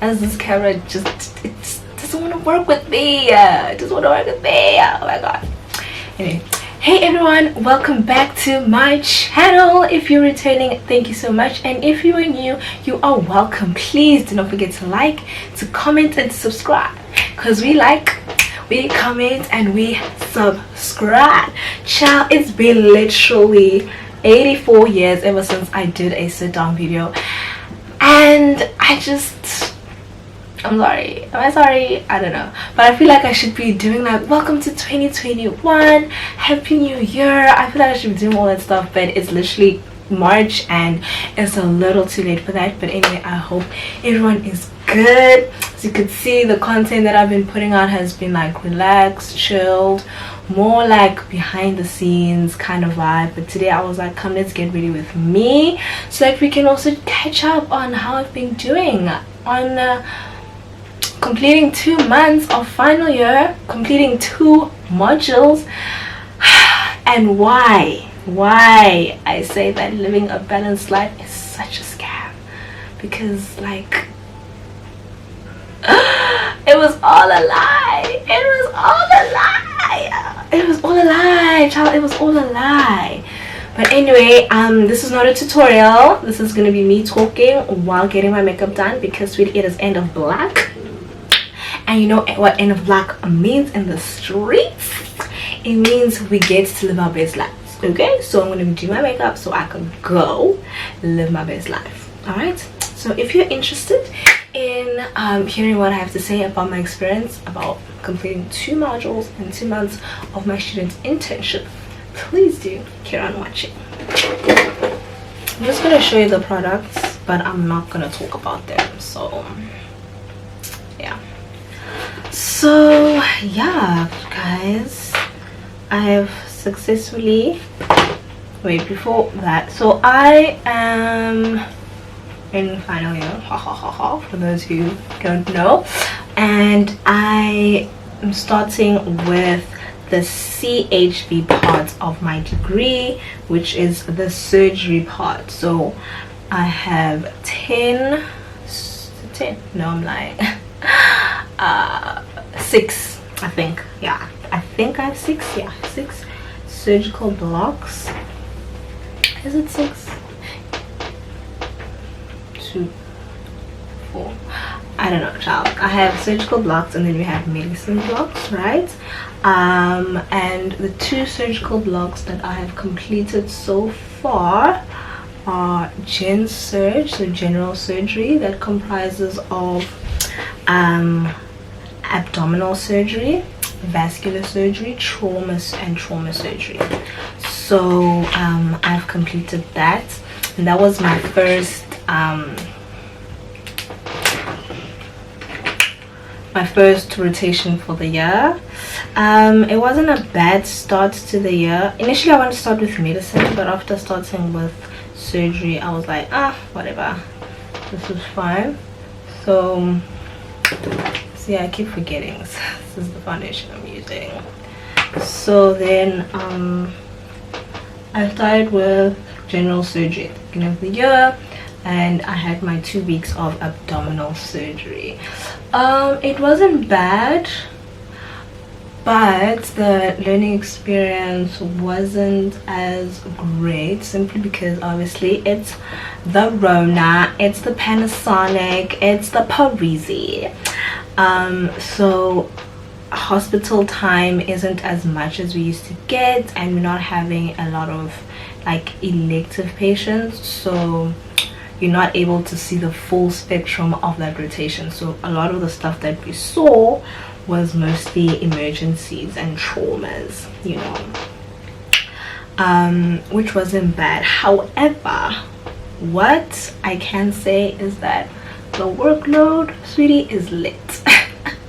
as this camera just doesn't want to work with me. It doesn't want to work with me. Oh my god. Anyway, hey everyone, welcome back to my channel. If you're returning, thank you so much, and if you are new, you are welcome. Please do not forget to like, to comment, and to subscribe, because we like, we comment, and we subscribe. Child, it's been literally 84 years ever since I did a sit down video, and I'm sorry. Am I sorry? I don't know. But I feel like I should be doing like welcome to 2021, happy new year. I feel like I should be doing all that stuff, but it's literally March and it's a little too late for that. But anyway, I hope everyone is good. As you can see, the content that I've been putting out has been like relaxed, chilled, more like behind the scenes kind of vibe. But today I was like, come, let's get ready with me so that we can also catch up on how I've been doing on completing 2 months of final year, completing 2 modules, and why I say that living a balanced life is such a scam. Because like it was all a lie. It was all a lie. It was all a lie, child. It was all a lie. But anyway, this is not a tutorial. This is gonna be me talking while getting my makeup done, because sweetie, it is end of black. And you know what end of black means in the streets? It means we get to live our best lives. Okay, so I'm going to do my makeup so I can go live my best life. All right, so if you're interested in hearing what I have to say about my experience about completing 2 modules and 2 months of my student internship, please do carry on watching. I'm just going to show you the products, but I'm not going to talk about them. So yeah. So yeah, guys, I have successfully, wait, before that, so I am in final year, for those who don't know, and I am starting with the CHV part of my degree, which is the surgery part. So I have 10, no, I'm lying. 6, I think. Yeah, I think I have 6. Yeah, 6 surgical blocks. Is it 6? 2, 4, I don't know, child. I have surgical blocks, and then we have medicine blocks, right? And the 2 surgical blocks that I have completed so far are Gen Surg, so general surgery, that comprises of abdominal surgery, vascular surgery, trauma surgery. So I've completed that, and that was my first rotation for the year. It wasn't a bad start to the year. Initially I wanted to start with medicine, but after starting with surgery I was like, whatever, this is fine. So see, I keep forgetting, this is the foundation I'm using. So then I started with general surgery at the beginning of the year, and I had my 2 weeks of abdominal surgery. It wasn't bad, but the learning experience wasn't as great, simply because obviously it's the Rona, it's the Panasonic, it's the Parisi. So hospital time isn't as much as we used to get, and we're not having a lot of like elective patients, so you're not able to see the full spectrum of that rotation. So a lot of the stuff that we saw was mostly emergencies and traumas, you know, which wasn't bad. However, what I can say is that the workload, sweetie, is lit.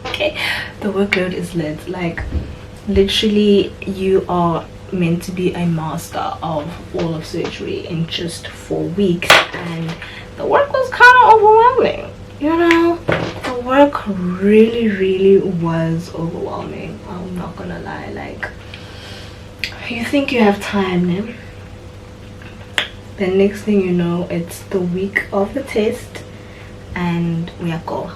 Okay, the workload is lit. Like literally you are meant to be a master of all of surgery in just 4 weeks, and the work was kind of overwhelming, you know. The work really was overwhelming. I'm not gonna lie. Like, you think you have time, then the next thing you know, it's the week of the test and we are go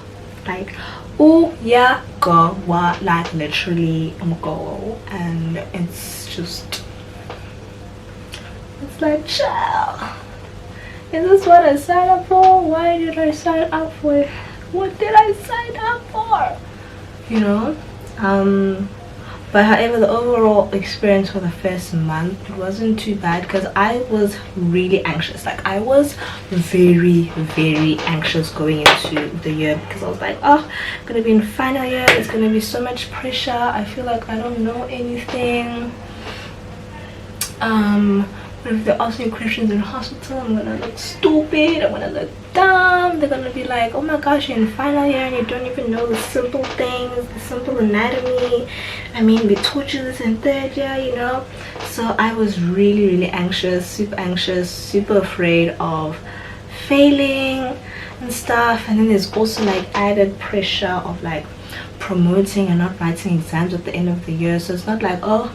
like, oh yeah, go what, like literally go. And it's just, it's like, chill, is this what I signed up for? Why did I sign up for it? What did I sign up for, you know? But however, the overall experience for the first month wasn't too bad, because I was really anxious. Like, I was very anxious going into the year, because I was like, oh, I'm gonna be in final year, it's gonna be so much pressure, I feel like I don't know anything. But if they ask me questions in hospital, I'm gonna look stupid, I'm gonna look dumb. They're gonna be like, oh my gosh, you're in final year and you don't even know the simple things, the simple anatomy. I mean, we taught you this in third year, you know. So I was really anxious, super afraid of failing and stuff. And then there's also like added pressure of like promoting and not writing exams at the end of the year. So it's not like, oh,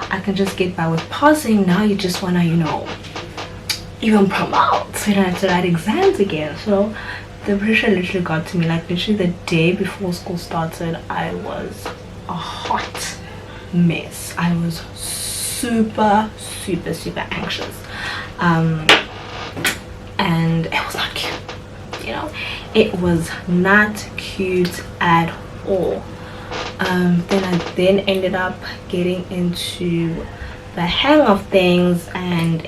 I can just get by with passing. Now you just want to, you know, even promote, so you don't have to write exams again. So the pressure literally got to me. Like, literally the day before school started, I was a hot mess. I was super anxious, and it was not cute, you know. It was not cute at all. Then I ended up getting into the hang of things, and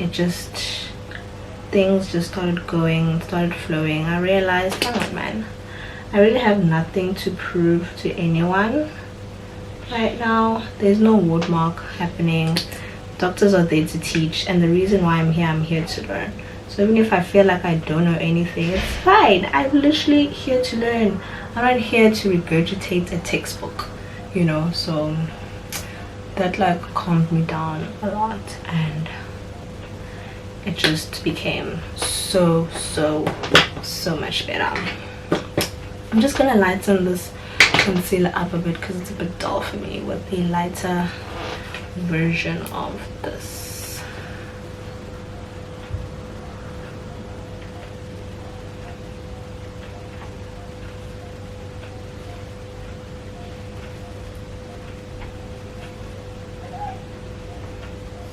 things just started flowing. I realized, come on man, I really have nothing to prove to anyone right now. There's no word mark happening. Doctors are there to teach, and the reason why I'm here to learn. So even if I feel like I don't know anything, it's fine. I'm literally here to learn. I'm not here to regurgitate a textbook, you know. So that like calmed me down a lot, and it just became so much better. I'm just gonna lighten this concealer up a bit because it's a bit dull for me with the lighter version of this.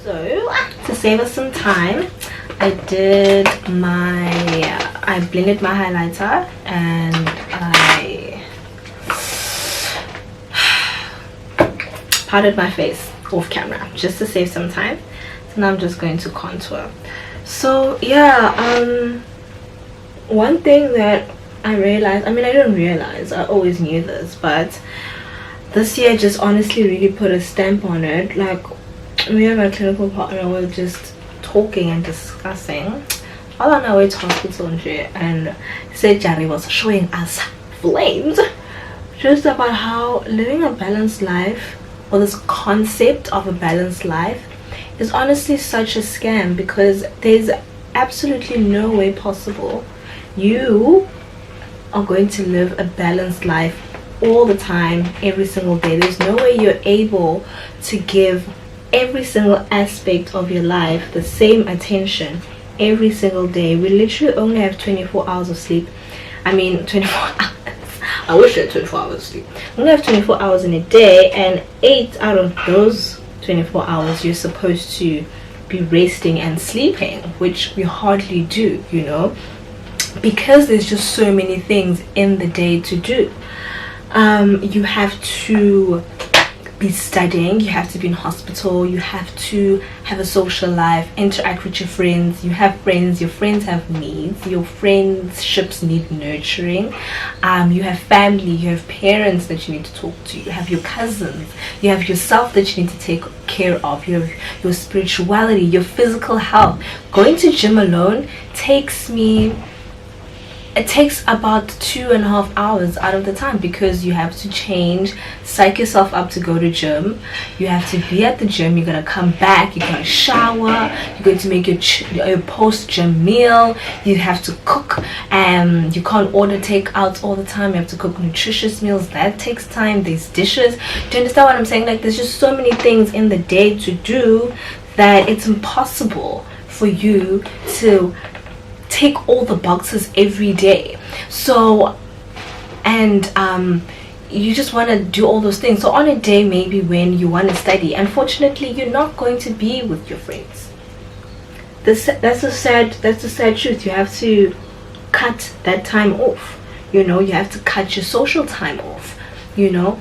So to save us some time, I blended my highlighter and I powdered my face off camera just to save some time. So now I'm just going to contour. So yeah, one thing that I realized, I mean, I didn't realize, I always knew this, but this year just honestly really put a stamp on it. Like, me and my clinical partner were just talking and discussing all on our way to hospital and shit, and Sejari was showing us flames just about how living a balanced life, or this concept of a balanced life, is honestly such a scam, because there's absolutely no way possible you are going to live a balanced life all the time, every single day. There's no way you're able to give every single aspect of your life the same attention every single day. We literally only have 24 hours of sleep. I mean 24 hours. I wish I had 24 hours of sleep. We only have 24 hours in a day, and 8 out of those 24 hours you're supposed to be resting and sleeping, which we hardly do, you know, because there's just so many things in the day to do. You have to be studying, you have to be in hospital, you have to have a social life, interact with your friends. You have friends, your friends have needs, your friendships need nurturing. You have family, you have parents that you need to talk to, you have your cousins, you have yourself that you need to take care of, you have your spirituality, your physical health. Going to gym alone takes about 2.5 hours out of the time, because you have to change, psych yourself up to go to gym, you have to be at the gym, you're gonna come back, you're gonna shower, you're going to make your post-gym meal, you have to cook, and you can't order takeouts all the time, you have to cook nutritious meals. That takes time. There's dishes. Do you understand what I'm saying? Like, there's just so many things in the day to do that it's impossible for you to take all the boxes every day. So and you just want to do all those things. So on a day maybe when you want to study, unfortunately you're not going to be with your friends. That's a sad truth. You have to cut that time off. You know, you have to cut your social time off, you know.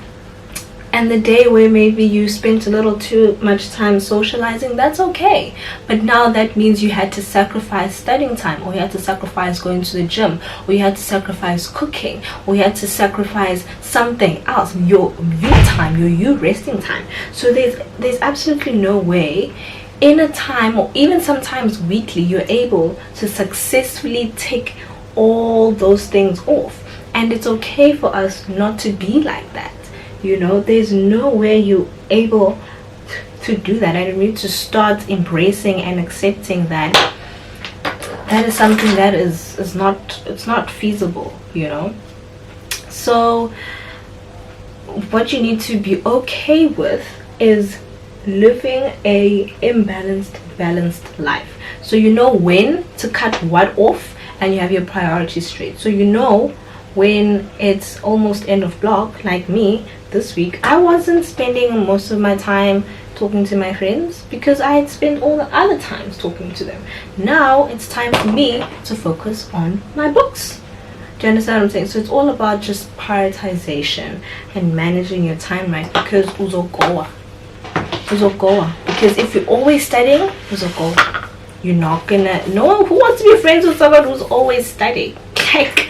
And the day where maybe you spent a little too much time socializing, that's okay. But now that means you had to sacrifice studying time, or you had to sacrifice going to the gym, or you had to sacrifice cooking, or you had to sacrifice something else, your you time, your you resting time. So there's absolutely no way in a time, or even sometimes weekly, you're able to successfully tick all those things off. And it's okay for us not to be like that. You know, there's no way you're able to do that. And you need to start embracing and accepting that that is something that is not feasible, you know. So what you need to be okay with is living a balanced life. So you know when to cut what off, and you have your priorities straight. So you know when it's almost end of block, like me this week, I wasn't spending most of my time talking to my friends because I had spent all the other times talking to them. Now it's time for me to focus on my books. Do you understand what I'm saying? So it's all about just prioritization and managing your time right, because uzogoa. Because if you're always studying, uzogoa. You're not gonna, no one who wants to be friends with someone who's always studying. Like,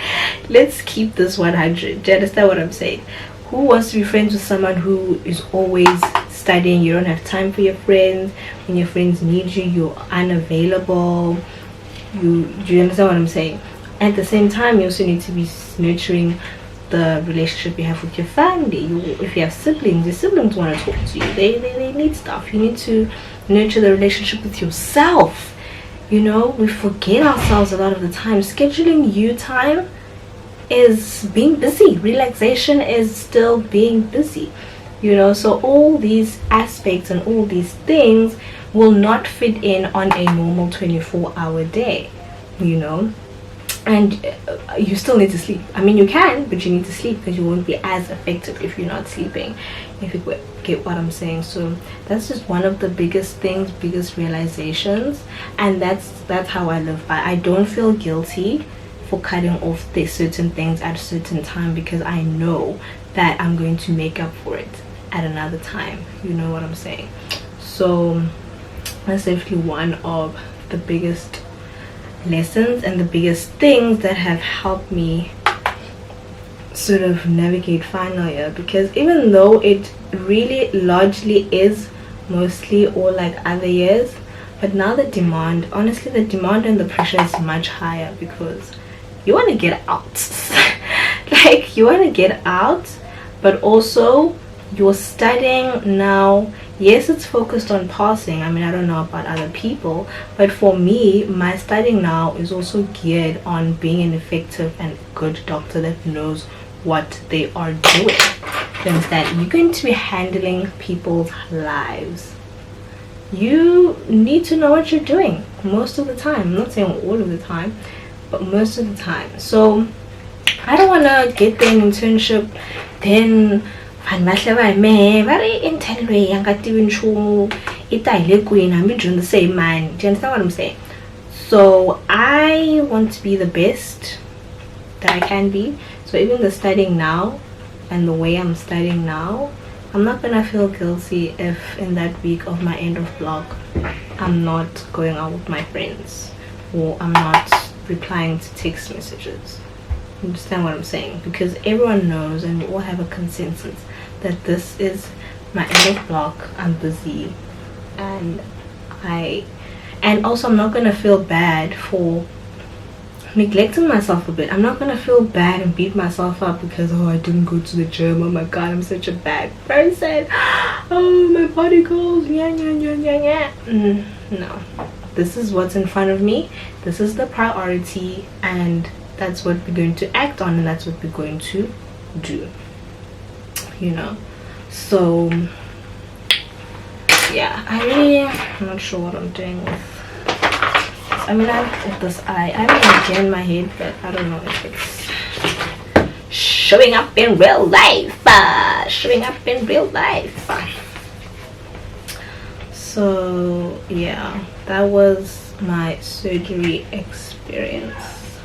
let's keep this 100. Do you understand what I'm saying? Who wants to be friends with someone who is always studying? You don't have time for your friends. When your friends need you, you're unavailable. Do you understand what I'm saying? At the same time, you also need to be nurturing the relationship you have with your family. If you have siblings, your siblings want to talk to you. They need stuff. You need to nurture the relationship with yourself. You know, we forget ourselves a lot of the time. Scheduling you time is being busy. Relaxation is still being busy, you know. So all these aspects and all these things will not fit in on a normal 24-hour day, you know. And you still need to sleep. I mean, you can, but you need to sleep, because you won't be as effective if you're not sleeping, if you get what I'm saying. So that's just one of the biggest things, biggest realizations, and that's how I live by. I don't feel guilty for cutting off the certain things at a certain time, because I know that I'm going to make up for it at another time. You know what I'm saying? So that's definitely one of the biggest lessons and the biggest things that have helped me sort of navigate final year. Because even though it really largely is mostly all like other years, but now the demand, honestly, the demand and the pressure is much higher, because you want to get out. Like, you want to get out, but also you're studying now. Yes, it's focused on passing. I mean, I don't know about other people, but for me, my studying now is also geared on being an effective and good doctor that knows what they are doing. You understand? You're going to be handling people's lives. You need to know what you're doing most of the time. I'm not saying all of the time, but most of the time. So I don't want to get the internship, then very intense way, I'm doing the same man. Do you understand what I'm saying? So I want to be the best that I can be. So even the studying now and the way I'm studying now, I'm not gonna feel guilty if in that week of my end of block I'm not going out with my friends, or I'm not replying to text messages. Understand what I'm saying? Because everyone knows, and we all have a consensus, that this is my end of block. I'm busy, and also I'm not gonna feel bad for neglecting myself a bit. I'm not gonna feel bad and beat myself up because, oh, I didn't go to the gym, oh my god, I'm such a bad person, oh, my body goals, no, this is what's in front of me, this is the priority, and that's what we're going to act on, and that's what we're going to do, you know. So yeah, I'm not sure what I'm doing with, I mean, I have this eye, I have an idea in my head, but I don't know if it's showing up in real life. Showing up in real life. So yeah, that was my surgery experience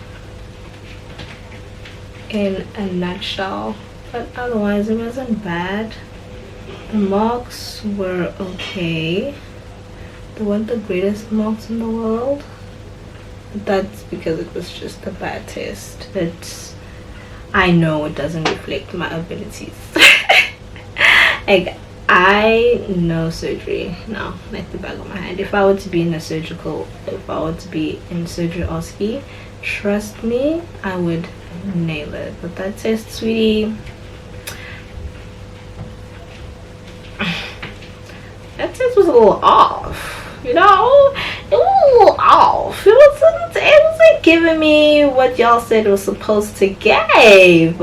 in a nutshell. But otherwise, it wasn't bad. The marks were okay. They weren't the greatest marks in the world. But that's because it was just a bad test. But I know it doesn't reflect my abilities. Like, I know surgery now, like the back of my hand. If I were to be in surgery OSCE, trust me, I would nail it. But that test, sweetie, that test was a little off, you know. It was a little off. It wasn't giving me what y'all said it was supposed to give. It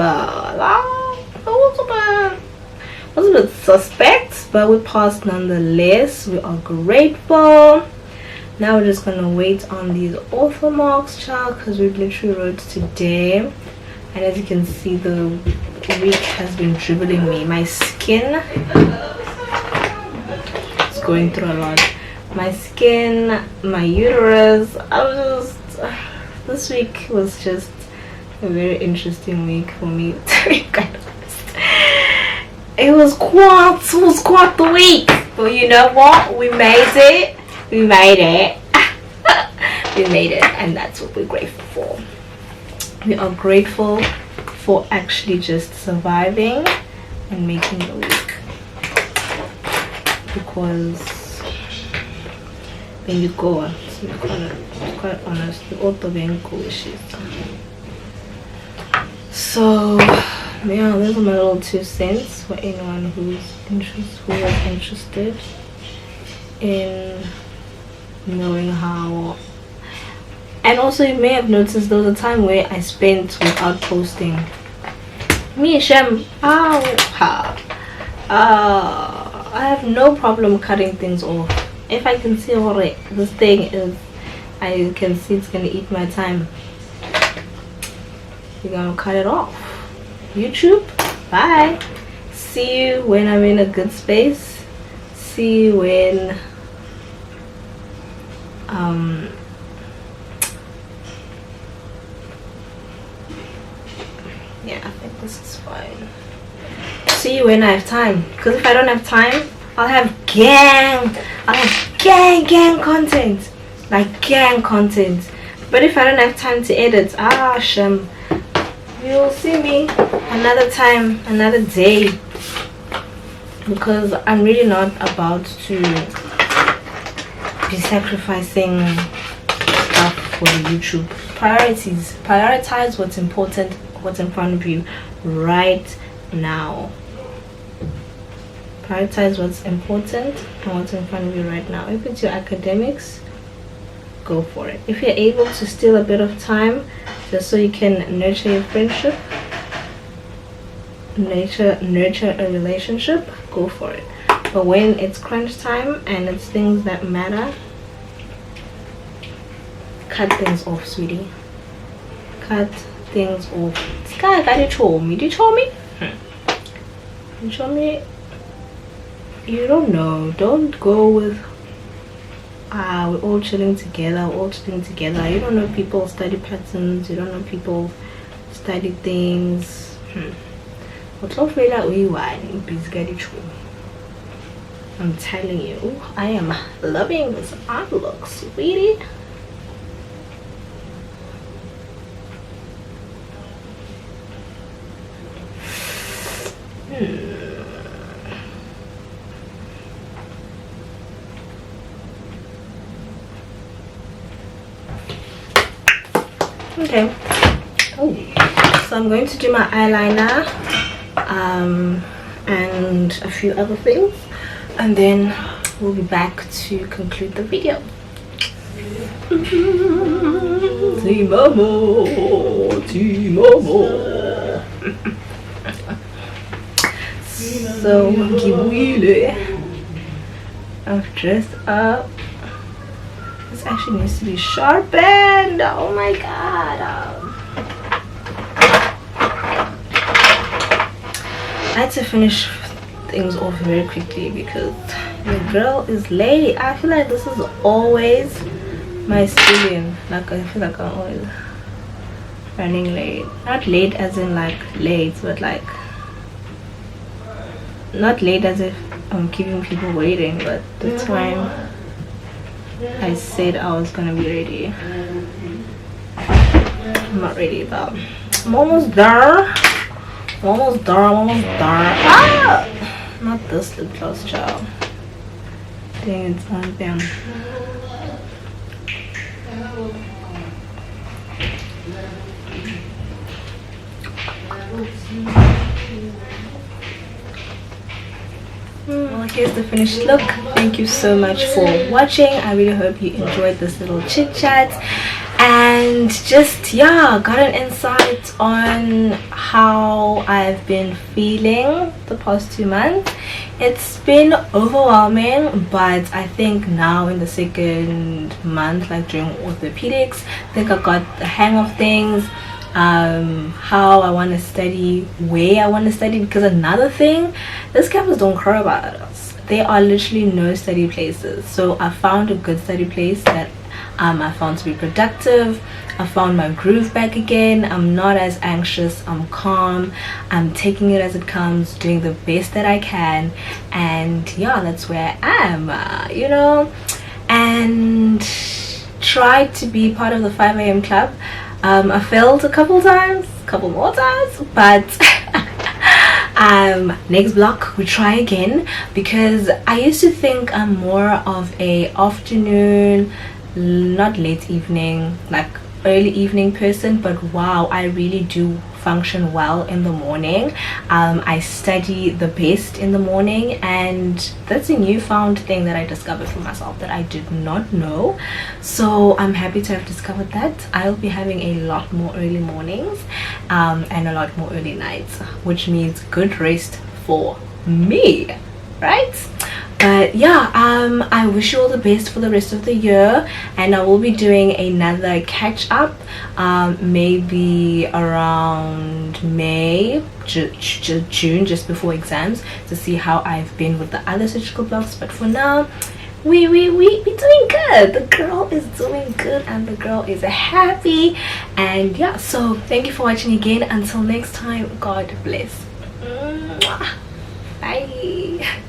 was a bit suspect, but we passed nonetheless. We are grateful. Now we're just gonna wait on these ortho marks, child, because we literally wrote today, and as you can see, the week has been dribbling me. My skin is going through a lot. My skin, my uterus. This week was just a very interesting week for me, to be quite honest. It was quite the week, but you know what? We made it. We made it. We made it, and that's what we're grateful for. We are grateful for actually just surviving and making the week, because when you go, to be quite honest, we all being cool. So yeah, those are my little 2 cents for anyone who was interested in knowing how. And also, you may have noticed there was a time where I spent without posting. Me Shem, I have no problem cutting things off. If I can see what this thing is, I can see it's gonna eat my time, you're gonna cut it off. YouTube, bye. See you when I'm in a good space. See you when yeah, I think this is fine. See you when I have time, because if I don't have time, I'll have gang content, like gang content. But if I don't have time to edit, Shem, you'll see me another time, another day, because I'm really not about to be sacrificing stuff for the YouTube. Prioritize what's important, what's in front of you right now. Prioritize what's important and what's in front of you right now. If it's your academics, go for it. If you're able to steal a bit of time just so you can nurture your friendship, nurture a relationship, go for it. But when it's crunch time and it's things that matter, cut things off, sweetie. Cut things off. Sky, did you show me? Did you show me? You don't know. Don't go with we're all chilling together, You don't know people's study patterns, you don't know people study things. I'm telling you, I am loving this outlook, sweetie. Okay. So I'm going to do my eyeliner and a few other things, and then we'll be back to conclude the video. So I've dressed up. This actually needs to be sharpened. Oh my god. I had to finish things off very quickly because the girl is late. I feel like this is always my ceiling. Like I feel like I'm always running late. Not late as in like late, but like not late as if I'm keeping people waiting. But the time I said I was gonna be ready, I'm not ready, but I'm almost there. I'm almost there. I'm almost there. Ah! Not this lip gloss, child. Dang, it's on them. Well, here's the finished look. Thank you so much for watching. I really hope you enjoyed this little chit chat and just got an insight on how I've been feeling the past 2 months. It's been overwhelming, but I think now in the second month, like during orthopedics, I think I got the hang of things. How I want to study, where I want to study, because another thing, this campus don't care about us. There are literally no study places, so I found a good study place that I found to be productive. I found my groove back again. I'm not as anxious, I'm calm, I'm taking it as it comes, doing the best that I can, and that's where I am, and try to be part of the 5 a.m. club. I failed a couple more times, but next block we try again, because I used to think I'm more of a afternoon, not late evening, like early evening person, but wow, I really do function well in the morning. I study the best in the morning, and that's a newfound thing that I discovered for myself that I did not know. So I'm happy to have discovered that. I'll be having a lot more early mornings and a lot more early nights, which means good rest for me, right? But I wish you all the best for the rest of the year, and I will be doing another catch up maybe around May, June, just before exams, to see how I've been with the other surgical blocks. But for now, we doing good. The girl is doing good, and the girl is happy. And so thank you for watching again. Until next time, God bless. Bye.